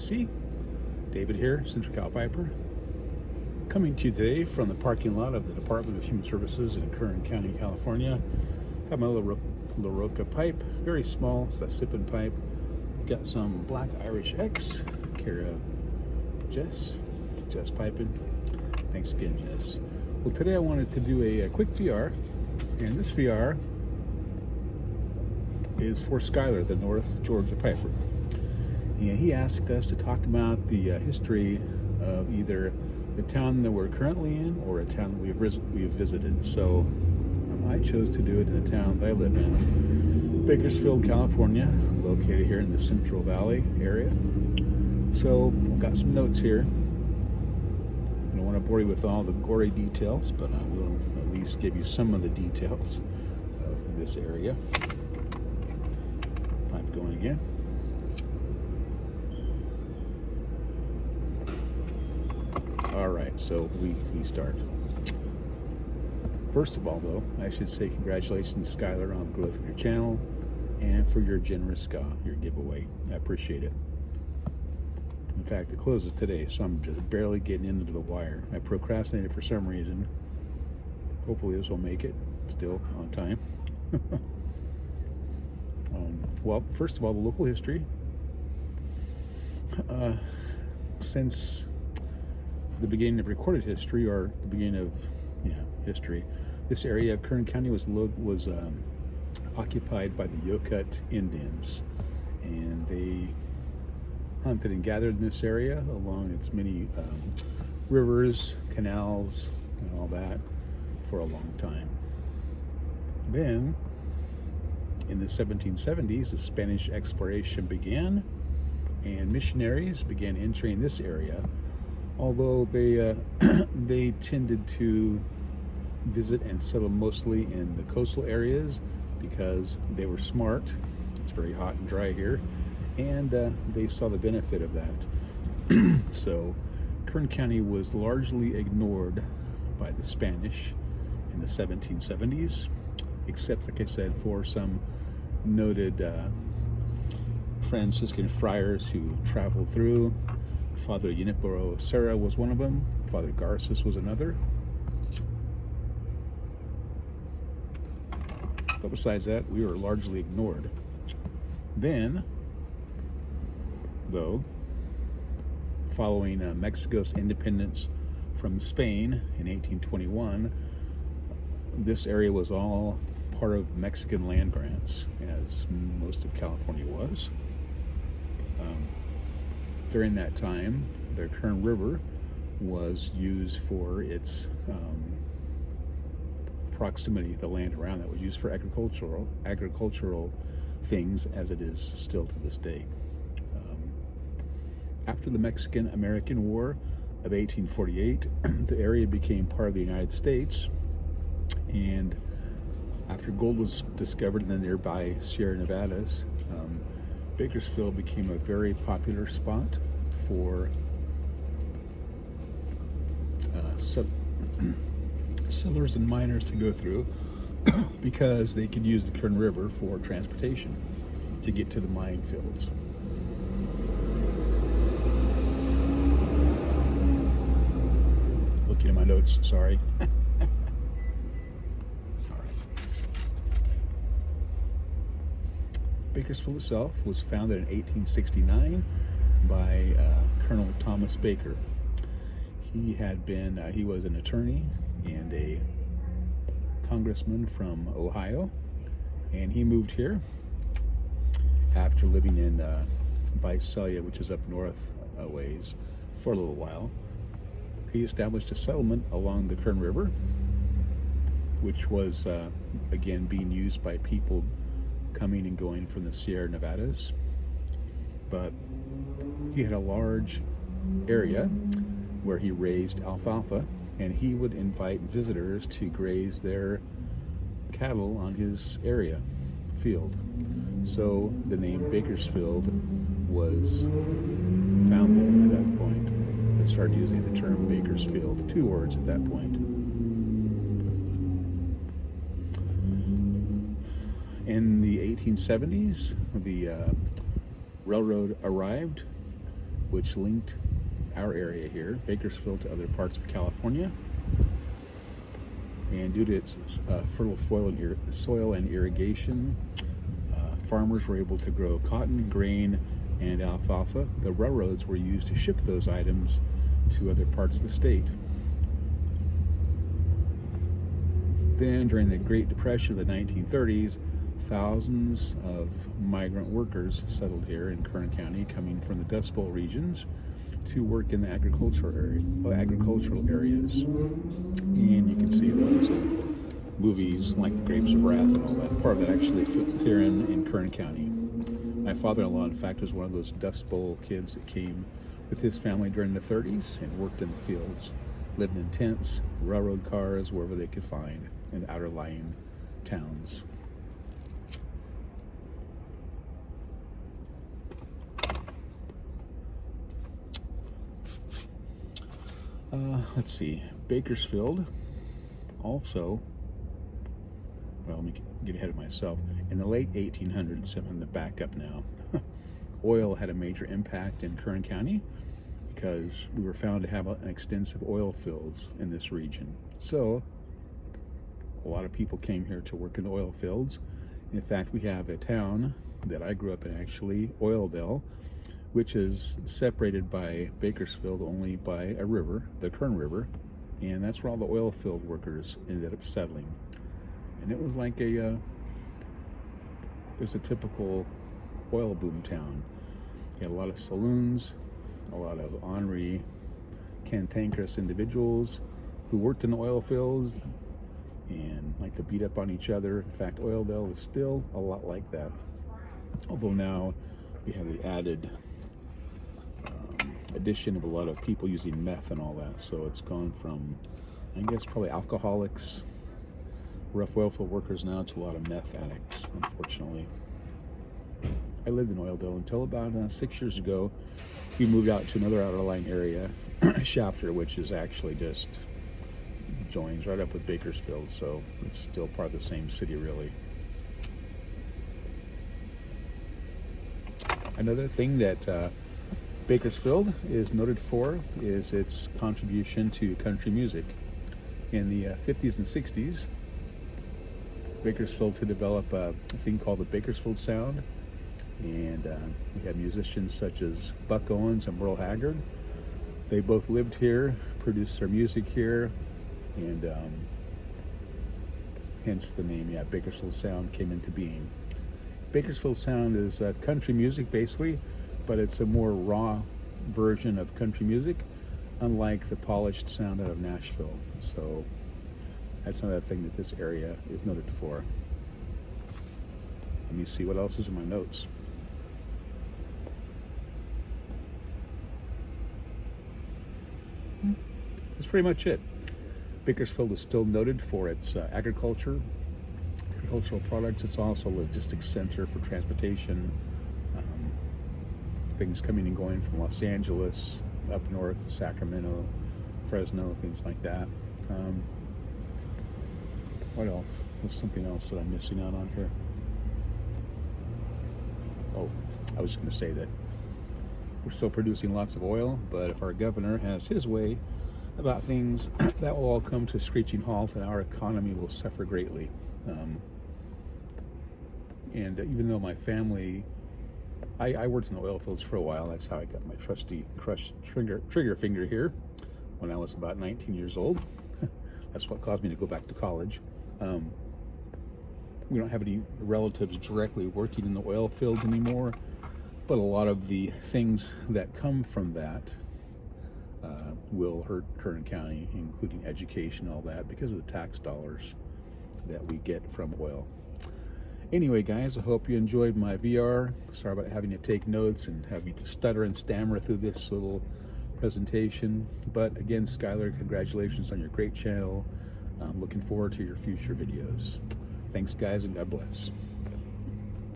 see. David here, TheNorthGaPiper, coming to you today from the parking lot of the Department of Human Services in Kern County, California. Have my little LaRocca pipe, very small, it's that sipping pipe. Got some Black Irish X, care of Jess Piping. Thanks again, Jess. Well, today I wanted to do a quick VR, and this VR is for Skyler, the TheNorthGaPiper. And he asked us to talk about the history of either the town that we're currently in or a town that we've visited. So I chose to do it in the town that I live in, Bakersfield, California, located here in the Central Valley area. So I've got some notes here. I don't want to bore you with all the gory details, but I will at least give you some of the details of this area. Pipe going again. All right, so we start. First of all, though, I should say congratulations, Skyler, on the growth of your channel and for your generous your giveaway. I appreciate it. In fact, it closes today, so I'm just barely getting into the wire. I procrastinated for some reason. Hopefully this will make it still on time. Well, first of all, the local history. Since the beginning of recorded history, or the beginning of history, this area of Kern County was occupied by the Yokut Indians, and they hunted and gathered in this area along its many rivers, canals, and all that for a long time. Then in the 1770s, the Spanish exploration began, and missionaries began entering this area, although they they tended to visit and settle mostly in the coastal areas because they were smart. It's very hot and dry here, and they saw the benefit of that. So Kern County was largely ignored by the Spanish in the 1770s, except, like I said, for some noted Franciscan friars who traveled through. Father Junipero Serra was one of them. Father Garces was another. But besides that, we were largely ignored. Then, though, following Mexico's independence from Spain in 1821, this area was all part of Mexican land grants, as most of California was. During that time, the Kern River was used for its proximity, the land around that was used for agricultural things, as it is still to this day. After the Mexican-American War of 1848, the area became part of the United States, and after gold was discovered in the nearby Sierra Nevadas, Bakersfield became a very popular spot for settlers and miners to go through because they could use the Kern River for transportation to get to the mine fields. Looking at my notes, sorry. Bakersfield itself was founded in 1869 by Colonel Thomas Baker. He was an attorney and a congressman from Ohio, and he moved here after living in Visalia, which is up north a ways, for a little while. He established a settlement along the Kern River, which was again being used by people coming and going from the Sierra Nevadas. But he had a large area where he raised alfalfa, and he would invite visitors to graze their cattle on his field. So the name Bakersfield was founded at that point. They started using the term Bakersfield, 2 words at that point. In the 1870s, the railroad arrived which linked our area here, Bakersfield, to other parts of California. And due to its fertile soil and irrigation, farmers were able to grow cotton, grain, and alfalfa. The railroads were used to ship those items to other parts of the state. Then, during the Great Depression of the 1930s, thousands of migrant workers settled here in Kern County, coming from the Dust Bowl regions to work in the agricultural areas. And you can see those in movies like The Grapes of Wrath and all that. Part of that actually filmed here in Kern County. My father-in-law, in fact, was one of those Dust Bowl kids that came with his family during the 30s and worked in the fields, lived in tents, railroad cars, wherever they could find, in outer lying towns. Let's see, Bakersfield also, well, let me get ahead of myself. In the late 1800s, I'm going to back up now, oil had a major impact in Kern County because we were found to have an extensive oil fields in this region. So a lot of people came here to work in the oil fields. In fact, we have a town that I grew up in, actually, Oildale, which is separated by Bakersfield only by a river, the Kern River, and that's where all the oil field workers ended up settling. And it was like it was a typical oil boom town. You had a lot of saloons, a lot of ornery, cantankerous individuals who worked in the oil fields and like to beat up on each other. In fact, Oildale is still a lot like that, although now we have the added addition of a lot of people using meth and all that. So it's gone from, I guess, probably alcoholics, rough oilfield workers now, to a lot of meth addicts, unfortunately. I lived in Oildale until about 6 years ago. We moved out to another outlying area, Shafter, which is actually just joins right up with Bakersfield, so it's still part of the same city, really. Another thing that Bakersfield is noted for is its contribution to country music. In the 50s and 60s, Bakersfield to develop a thing called the Bakersfield Sound, and we had musicians such as Buck Owens and Merle Haggard. They both lived here, produced their music here, and hence the name, Bakersfield Sound came into being. Bakersfield Sound is country music, basically, but it's a more raw version of country music, unlike the polished sound out of Nashville. So that's another thing that this area is noted for. Let me see what else is in my notes. That's pretty much it. Bakersfield is still noted for its agricultural products. It's also a logistics center for transportation. Things coming and going from Los Angeles, up north, Sacramento, Fresno, things like that. What else? There's something else that I'm missing out on here. Oh, I was going to say that we're still producing lots of oil, but if our governor has his way about things, that will all come to a screeching halt and our economy will suffer greatly. And even though my family, I worked in the oil fields for a while. That's how I got my trusty crushed trigger finger here when I was about 19 years old. That's what caused me to go back to college. We don't have any relatives directly working in the oil fields anymore, but a lot of the things that come from that will hurt Kern County, including education, all that, because of the tax dollars that we get from oil. Anyway, guys, I hope you enjoyed my VR. Sorry about having to take notes and having to stutter and stammer through this little presentation. But again, Skyler, congratulations on your great channel. I'm looking forward to your future videos. Thanks, guys, and God bless.